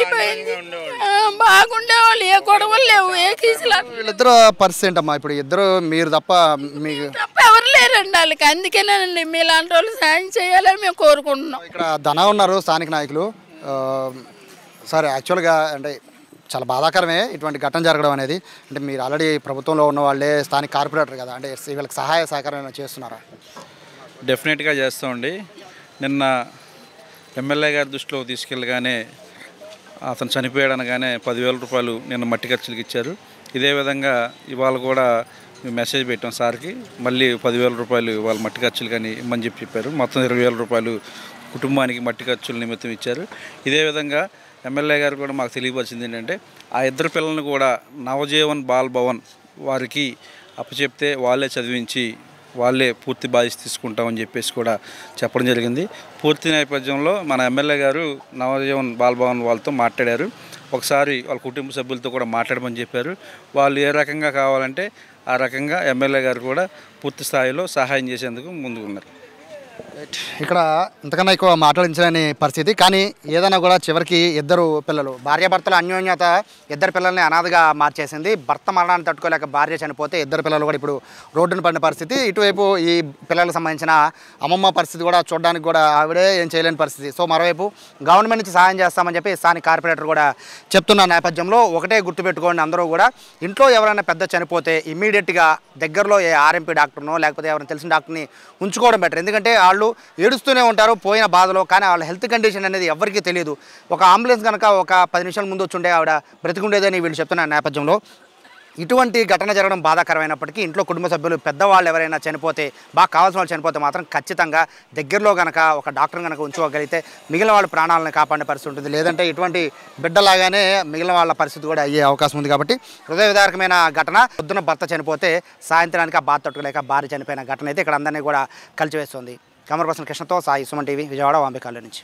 అయిపోయింది. బాగుండేవాళ్ళు, ఏ గొడవలు లేవు, ఏ కీసులు. వీళ్ళిద్దరు పరిస్థితి ఏంటమ్మా ఇప్పుడు? ఇద్దరు మీరు తప్ప మీకు తప్ప ఎవరు లేరండి వాళ్ళకి. అందుకేనండి మీలాంటి వాళ్ళు సాయం చేయాలని మేము కోరుకుంటున్నాం. ఇక్కడ ధన ఉన్నారు స్థానిక నాయకులు. సార్ యాక్చువల్గా అంటే చాలా బాధాకరమే ఇటువంటి ఘటన జరగడం అనేది. అంటే మీరు ఆల్రెడీ ప్రభుత్వంలో ఉన్న వాళ్ళే స్థానిక కార్పొరేటర్ కదా, అంటే వీళ్ళకి సహాయ సహకారం చేస్తున్నారా? డెఫినెట్గా చేస్తామండి. నిన్న ఎమ్మెల్యే గారి దృష్టిలో తీసుకెళ్ళగానే అతను చనిపోయాడు అనగానే 10,000 రూపాయలు నిన్న మట్టి ఖర్చులకు ఇచ్చారు. ఇదే విధంగా ఇవాళ కూడా మెసేజ్ పెట్టాం సార్కి, మళ్ళీ 10,000 రూపాయలు వాళ్ళ మట్టి ఖర్చులు కానీ ఇమ్మని చెప్పారు. మొత్తం 20,000 రూపాయలు కుటుంబానికి మట్టి ఖర్చుల నిమిత్తం ఇచ్చారు. ఇదే విధంగా ఎమ్మెల్యే గారు కూడా మాకు తెలియపరిచింది ఏంటంటే ఆ ఇద్దరు పిల్లల్ని కూడా నవజీవన్ బాల్ భవన్ వారికి అప్పచెప్తే వాళ్ళే చదివించి వాళ్ళే పూర్తి బాధ్యత తీసుకుంటామని చెప్పేసి కూడా చెప్పడం జరిగింది. పూర్తి నేపథ్యంలో మన ఎమ్మెల్యే గారు నవజీవన్ బాల్ భవన్ వాళ్ళతో మాట్లాడారు. ఒకసారి వాళ్ళ కుటుంబ సభ్యులతో కూడా మాట్లాడమని చెప్పారు. వాళ్ళు ఏ రకంగా కావాలంటే ఆ రకంగా ఎమ్మెల్యే గారు కూడా పూర్తి స్థాయిలో సహాయం చేసేందుకు ముందుకున్నారు. ఇక్కడ ఇంతకన్నా ఎక్కువ మాట్లాడించలేని పరిస్థితి. కానీ ఏదైనా కూడా చివరికి ఇద్దరు పిల్లలు, భార్యాభర్తల అన్యోన్యత ఇద్దరు పిల్లల్ని అనాథగా మార్చేసింది. భర్త మరణాన్ని తట్టుకోలేక భార్య చనిపోతే ఇద్దరు పిల్లలు కూడా ఇప్పుడు రోడ్డున పడిన పరిస్థితి. ఇటువైపు ఈ పిల్లలకు సంబంధించిన అమ్మమ్మ పరిస్థితి కూడా చూడడానికి కూడా ఆవిడే ఏం చేయలేని పరిస్థితి. సో మరోవైపు గవర్నమెంట్ నుంచి సహాయం చేస్తామని చెప్పి స్థానిక కార్పొరేటర్ కూడా చెప్తున్న నేపథ్యంలో ఒకటే గుర్తుపెట్టుకోండి, అందరూ కూడా ఇంట్లో ఎవరైనా పెద్ద చనిపోతే ఇమ్మీడియట్గా దగ్గరలో ఏ ఆర్ఎంపీ డాక్టర్నో లేకపోతే ఎవరైనా తెలిసిన డాక్టర్ని ఉంచుకోవడం బెటర్. ఎందుకంటే వాళ్ళు ఏడుస్తూనే ఉంటారు పోయిన బాధలో, కానీ వాళ్ళ హెల్త్ కండిషన్ అనేది ఎవరికీ తెలియదు. ఒక అంబులెన్స్ కనుక ఒక 10 నిమిషాల ముందు వచ్చి ఉండే ఆవిడ బ్రతికుండేదని వీళ్ళు చెప్తున్న నేపథ్యంలో ఇటువంటి ఘటన జరగడం బాధాకరమైనప్పటికీ ఇంట్లో కుటుంబ సభ్యులు పెద్దవాళ్ళు ఎవరైనా చనిపోతే, బాగా కావాల్సిన వాళ్ళు చనిపోతే మాత్రం ఖచ్చితంగా దగ్గరలో కనుక ఒక డాక్టర్ కనుక ఉంచుకోగలిగితే మిగిలిన వాళ్ళ ప్రాణాలను కాపాడే పరిస్థితి ఉంటుంది. లేదంటే ఇటువంటి బిడ్డలాగానే మిగిలిన వాళ్ళ పరిస్థితి కూడా అయ్యే అవకాశం ఉంది. కాబట్టి హృదయ విదారకమైన ఘటన. పొద్దున భర్త చనిపోతే సాయంత్రానికి ఆ బాధ తట్టుకోలేక భార్య చనిపోయిన ఘటన అయితే ఇక్కడ అందరినీ కూడా కలిచివేస్తుంది. కెమెరా పర్సన్ కృష్ణతో సాయి, సుమన్ టీవీ, విజయవాడ, వాంబే కాలనీ నుంచి.